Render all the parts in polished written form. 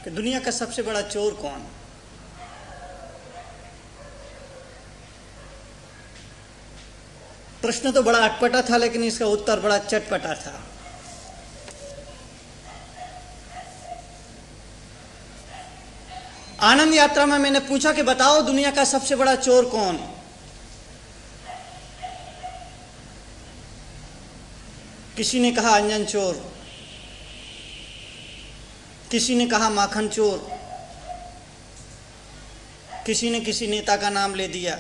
कि दुनिया का सबसे बड़ा चोर कौन? प्रश्न तो बड़ा अटपटा था, लेकिन इसका उत्तर बड़ा चटपटा था। आनंद यात्रा में मैंने पूछा कि बताओ दुनिया का सबसे बड़ा चोर कौन? किसी ने कहा अंजन चोर, किसी ने कहा माखन चोर, किसी ने किसी नेता का नाम ले दिया,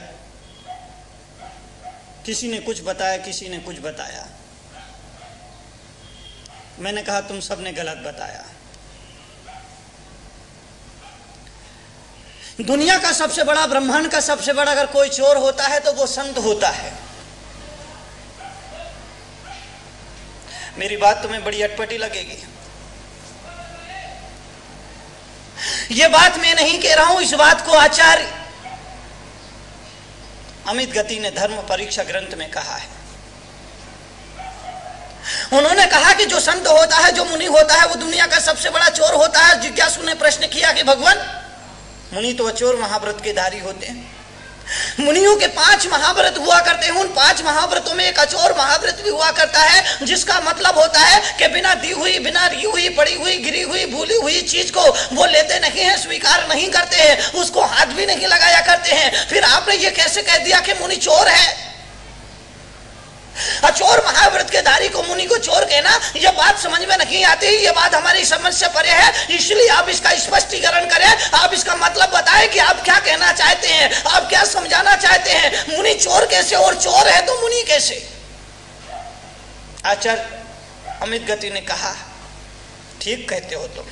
किसी ने कुछ बताया, किसी ने कुछ बताया। मैंने कहा तुम सबने गलत बताया। दुनिया का सबसे बड़ा, ब्रह्मांड का सबसे बड़ा अगर कोई चोर होता है तो वो संत होता है। मेरी बात तुम्हें बड़ी अटपटी लगेगी। ये बात मैं नहीं कह रहा हूं, इस बात को आचार्य अमित गति ने धर्म परीक्षा ग्रंथ में कहा है। उन्होंने कहा कि जो संत होता है, जो मुनि होता है, वो दुनिया का सबसे बड़ा चोर होता है। जिज्ञासु ने प्रश्न किया कि भगवान, मुनि तो अचोर महाव्रत के धारी होते हैं, मुनियों के 5 महाव्रत हुआ करते हैं, उन 5 महाव्रतों में एक अचोर महाव्रत भी हुआ करता है, जिसका मतलब होता है कि बिना दी हुई, बिना ली हुई, पड़ी हुई, गिरी हुई, भूली हुई चीज को वो लेते नहीं हैं, स्वीकार नहीं करते हैं, उसको हाथ भी नहीं लगाया करते हैं। फिर आपने ये कैसे कह दिया कि मुनि चोर है? अचोर महाव्रत के धारी को मुनि को चोर कहना, यह बात समझ में नहीं आती। यह बात हमारी समझ से परे है, इसलिए आप इसका स्पष्टीकरण करें। आप इसका मतलब बताएं कि आप क्या कहना चाहते हैं, आप क्या समझाना चाहते हैं। मुनि चोर कैसे और चोर है तो मुनि कैसे? आचार्य अमित गति ने कहा ठीक कहते हो तुम,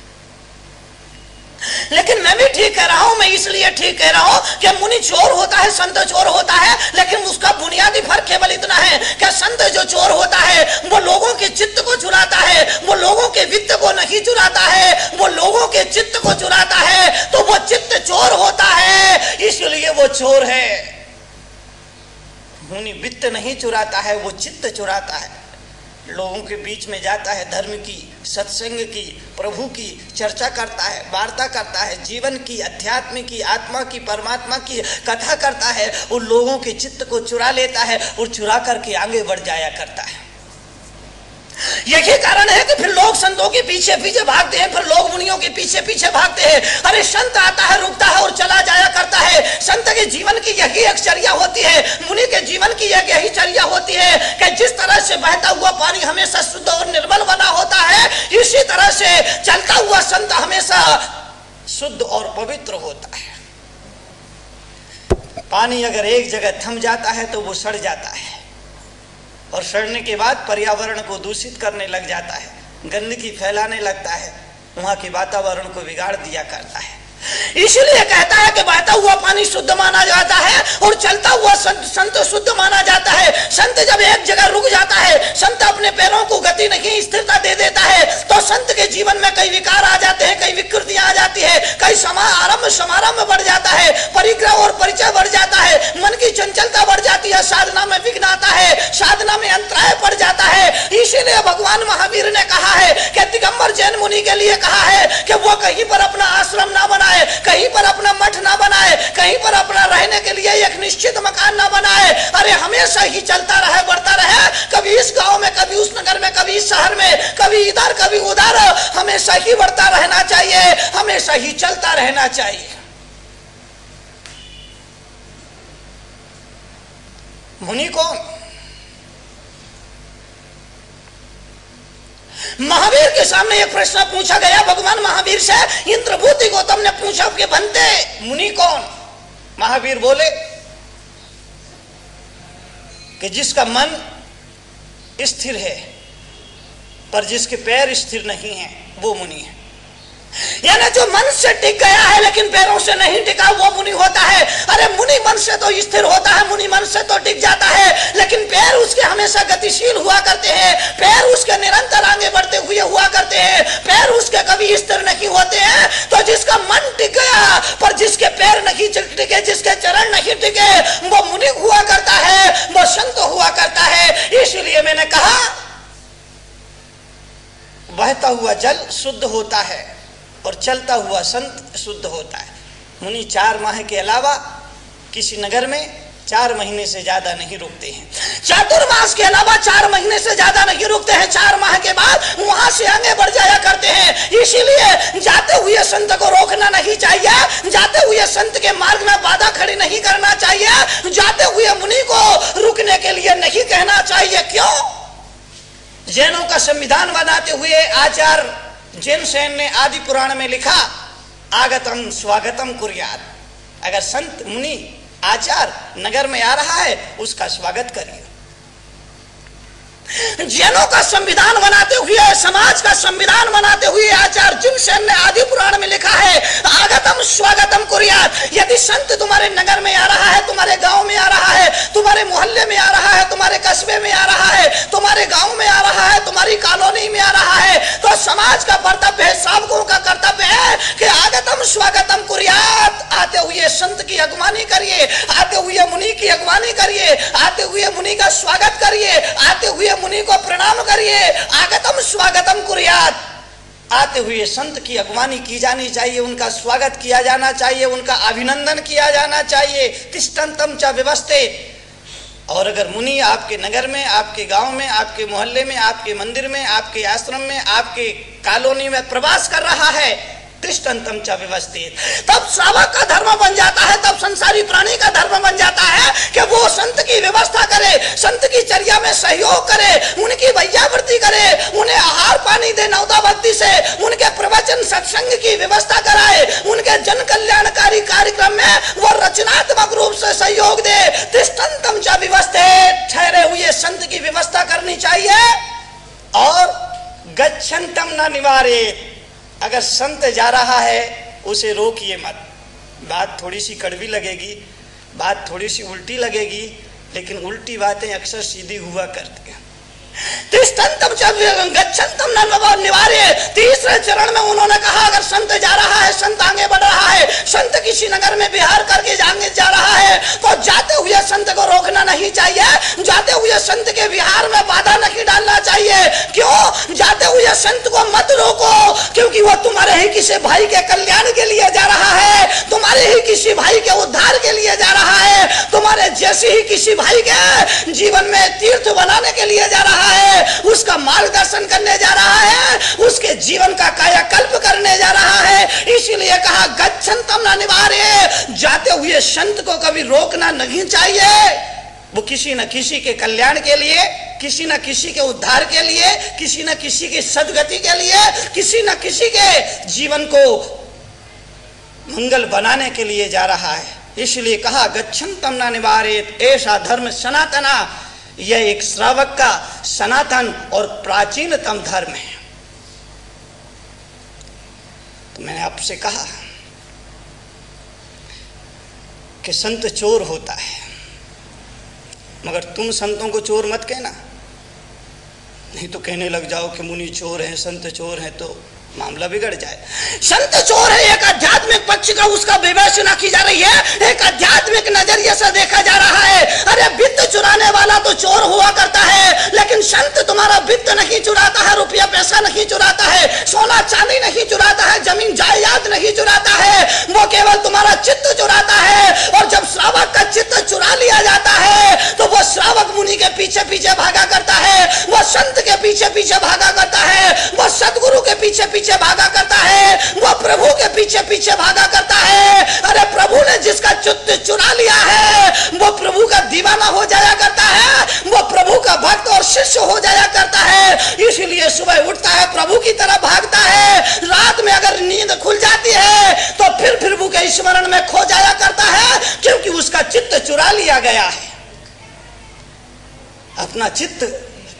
लेकिन मैं भी ठीक कह रहा हूं। मैं इसलिए ठीक कह रहा हूं कि मुनि चोर होता है, संत चोर होता है, लेकिन उसका बुनियादी फर्क केवल इतना है कि संत जो चोर होता है वो लोगों के चित्त को चुराता है, वो लोगों के वित्त को नहीं चुराता है, वो लोगों के चित्त को चुराता है, तो वो चित्त चोर होता है, इसलिए वो चोर है। मुनि वित्त नहीं चुराता है, वो चित्त चुराता है। लोगों के बीच में जाता है, धर्म की, सत्संग की, प्रभु की चर्चा करता है, वार्ता करता है, जीवन की, अध्यात्म की, आत्मा की, परमात्मा की कथा करता है, उन लोगों के चित्त को चुरा लेता है और चुरा करके आगे बढ़ जाया करता है। यही कारण है कि फिर लोग संतों के पीछे पीछे भागते हैं, फिर लोग मुनियों के पीछे पीछे भागते हैं। अरे संत आता है, रुकता है और चला जाया करता है। संत के जीवन की यही एक चर्या होती है, मुनि के जीवन की एक यही चर्या होती है कि जिस तरह से बहता हुआ पानी हमेशा शुद्ध और निर्मल बना होता है, इसी तरह से चलता हुआ संत हमेशा शुद्ध और पवित्र होता है। पानी अगर एक जगह थम जाता है तो वो सड़ जाता है, और सड़ने के बाद पर्यावरण को दूषित करने लग जाता है, गंदगी फैलाने लगता है, वहां के वातावरण को बिगाड़ दिया करता है। इसलिए कहता है कि बहता हुआ पानी शुद्ध माना जाता है और चलता हुआ संत शुद्ध माना जाता है। संत जब एक जगह रुक जाता है, संत अपने पैरों को गति नहीं, स्थिरता दे देता है, तो संत के जीवन में कई विकार आ जाते हैं, कई विकृतियां आ जाती है, कई समारंभ बढ़ जाता है, परिग्रह और परिचय बढ़ जाता है, मन की चंचलता बढ़ जाती है, साधना में विघ्न आता है, साधना में अंतराय पड़ जाता है। इसीलिए भगवान महावीर ने कहा है कि दिगंबर जैन मुनि के लिए कहा है कि वो कहीं पर अपना आश्रम ना बनाए, कहीं पर अपना मठ ना बनाए, कहीं पर अपना रहने के लिए एक निश्चित मकान ना बनाए। अरे हमेशा ही चलता रहे, बढ़ता रहे, कभी इस गांव में, कभी उस नगर में, कभी इस शहर में, कभी इधर कभी उधर, हमेशा ही बढ़ता रहना चाहिए, हमेशा ही चलता रहना चाहिए। मुनि कौन? महावीर के सामने एक प्रश्न पूछा गया भगवान महावीर से। इंद्रभूति गौतम ने पूछा कि बनते मुनि कौन? महावीर बोले कि जिसका मन स्थिर है पर जिसके पैर स्थिर नहीं है वो मुनि है। यानी जो मन से टिक गया है लेकिन पैरों से नहीं टिका वो मुनि होता है। अरे मुनि मन से तो स्थिर होता है, मुनि मन से तो टिक जाता है, लेकिन पैर उसके हमेशा गतिशील हुआ करते हैं, पैर उसके निरंतर आगे बढ़ते हुए हुआ करते हैं, पैर उसके कभी स्थिर नहीं होते हैं। तो जिसका मन टिक गया पर जिसके पैर नहीं टिके, जिसके चरण नहीं टिके, वो मुनि हुआ करता है, वो संत हुआ करता है। इसलिए मैंने कहा बहता हुआ जल शुद्ध होता है, और चलता हुआ संत शुद्ध होता है। मुनि 4 माह के अलावा किसी नगर में 4 महीने से ज्यादा नहीं रुकते हैं। चातुर्मास के अलावा 4 महीने से ज्यादा नहीं रुकते हैं। 4 माह के बाद वहां से आगे बढ़ जाया करते हैं। इसीलिए जाते हुए संत को रोकना नहीं चाहिए, जाते हुए संत के मार्ग में बाधा खड़ी नहीं करना चाहिए, जाते हुए मुनि को रुकने के लिए नहीं कहना चाहिए। क्यों? जैनों का संविधान बनाते हुए आचार्य जैन सेन ने आदि पुराण में लिखा, आगतम स्वागतम कुर्यात। अगर संत मुनि आचार नगर में आ रहा है उसका स्वागत करिए। जैनों का संविधान बनाते हुए, समाज का संविधान बनाते हुए आचार्य जिनसेन ने आदि पुराण में लिखा है, आगतम स्वागतम कुर्यात। यदि संत तुम्हारे नगर में आ रहा है, तुम्हारे गांव में आ रहा है, तुम्हारे मोहल्ले में आ रहा है, तुम्हारे कस्बे में आ रहा है, तुम्हारे गांव में आ रहा है, तुम्हारी कॉलोनी में आ रहा है, तो समाज का कर्तव्य है, सावकों का कर्तव्य है कि आगतम स्वागतम कुर्यात। आते हुए संत की अगवानी करिए, आते हुए मुनि की अगवानी करिए, आते हुए मुनि का स्वागत करिए, आते हुए मुनि को प्रणाम करिए। आगतम स्वागतम कुर्यात। आते हुए संत की अगवानी की जानी चाहिए, उनका स्वागत किया जाना चाहिए, उनका अभिनंदन किया जाना चाहिए। तिष्ठन्तम च व्यवस्थे। और अगर मुनि आपके नगर में, आपके गांव में, आपके मोहल्ले में, आपके मंदिर में, आपके आश्रम में, आपके कॉलोनी में प्रवास कर रहा है, तिष्ठन्तम च व्यवस्थित, तब श्रावक का धर्म बन जाता है, तब संसारी प्राणी का धर्म बन जाता है कि वो संत की व्यवस्था करे, संत की चर्या में सहयोग करे, उनकी भैयावृत्ति करे, उन्हें आहार पानी दे नवदा भक्ति से, उनके प्रवचन सत्संग की व्यवस्था कराए, उनके जन कल्याणकारी कार्यक्रम में वो रचनात्मक रूप से सहयोग दे। तिष्ठन्तम च व्यवस्थित। ठहरे हुए संत की व्यवस्था करनी चाहिए। और गच्छन्तम न निवारेत। अगर संत जा रहा है उसे रोकिए मत। बात थोड़ी सी कड़वी लगेगी, बात थोड़ी सी उल्टी लगेगी, लेकिन उल्टी बातें अक्सर सीधी हुआ करती हैं। तिष्ठन्तम च गच्छन्तम न निवारेत। तीसरे चरण में उन्होंने कहा, अगर संत जा रहा है, संत आगे बढ़ रहा है, संत किसी नगर में विहार करके आगे जा रहा है, तो जाते हुए संत को रोकना नहीं चाहिए, जाते हुए संत के विहार में बाधा नहीं डालना चाहिए। क्यों? जाते हुए संत को मत रोको, क्योंकि वो तुम्हारे ही किसी भाई के कल्याण के लिए जा रहा है, तुम्हारे ही किसी भाई के उद्धार के लिए जा रहा है, तुम्हारे जैसे ही किसी भाई के जीवन में तीर्थ बनाने के लिए जा रहा है, उसका मार्गदर्शन करने जा रहा है, उसके जीवन का कायाकल्प करने जा रहा है। इसीलिए कहा गच्छन्तम न निवारेत। जाते हुए संत को कभी रोकना नहीं चाहिए। वो किसी न किसी के कल्याण के लिए, किसी न किसी के उद्धार के लिए, किसी न किसी की सदगति के लिए, किसी न किसी के जीवन को मंगल बनाने के लिए जा रहा है। इसलिए कहा गच्छन्तम न निवारेत। ऐसा धर्म सनातना, यह एक श्रावक का सनातन और प्राचीनतम धर्म है। तो मैंने आपसे कहा कि संत चोर होता है, मगर तुम संतों को चोर मत कहना, नहीं तो कहने लग जाओ कि मुनि चोर हैं, संत चोर हैं, तो मामला बिगड़ जाए। संत चोर है, एक आध्यात्मिक पक्ष का उसका विवेचना की जा रही है, एक आध्यात्मिक नजरिए से देखा जा रहा है। अरे वित्त चुराने वाला तो चोर हुआ करता है, लेकिन संत तुम्हारा वित्त नहीं चुराता है, रुपया पैसा नहीं चुराता है, सोना चांदी नहीं चुराता है, जमीन जायदाद नहीं चुराता है, वो केवल तुम्हारा चित्त चुराता है। और जब श्रावक का चित्त चुरा लिया जाता है तो वो श्रावक मुनि के पीछे पीछे भागा करता है, वो संत के पीछे पीछे भागा करता है, वो सदगुरु के पीछे पीछे भागा करता है, वो प्रभु के पीछे पीछे भागा करता है। अरे प्रभु ने जिसका चित्त चुरा लिया है वो प्रभु का दीवाना हो जाया करता है, वो प्रभु का भक्त और शिष्य हो जाया करता है। इसलिए सुबह उठता है, प्रभु की तरफ भागता है, रात में अगर नींद खुल जाती है तो फिर प्रभु के स्मरण में खो जाया करता है, क्योंकि उसका चित्त चुरा लिया गया है। अपना चित्त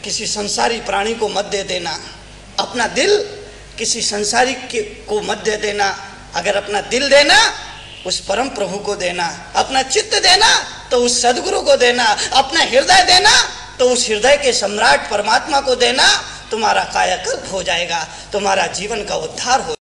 किसी संसारी प्राणी को मत दे देना, अपना दिल किसी संसारी को मत दे देना। अगर अपना दिल देना उस परम प्रभु को देना, अपना चित्त देना तो उस सदगुरु को देना, अपना हृदय देना तो उस हृदय के सम्राट परमात्मा को देना। तुम्हारा कायाकल्प हो जाएगा, तुम्हारा जीवन का उद्धार हो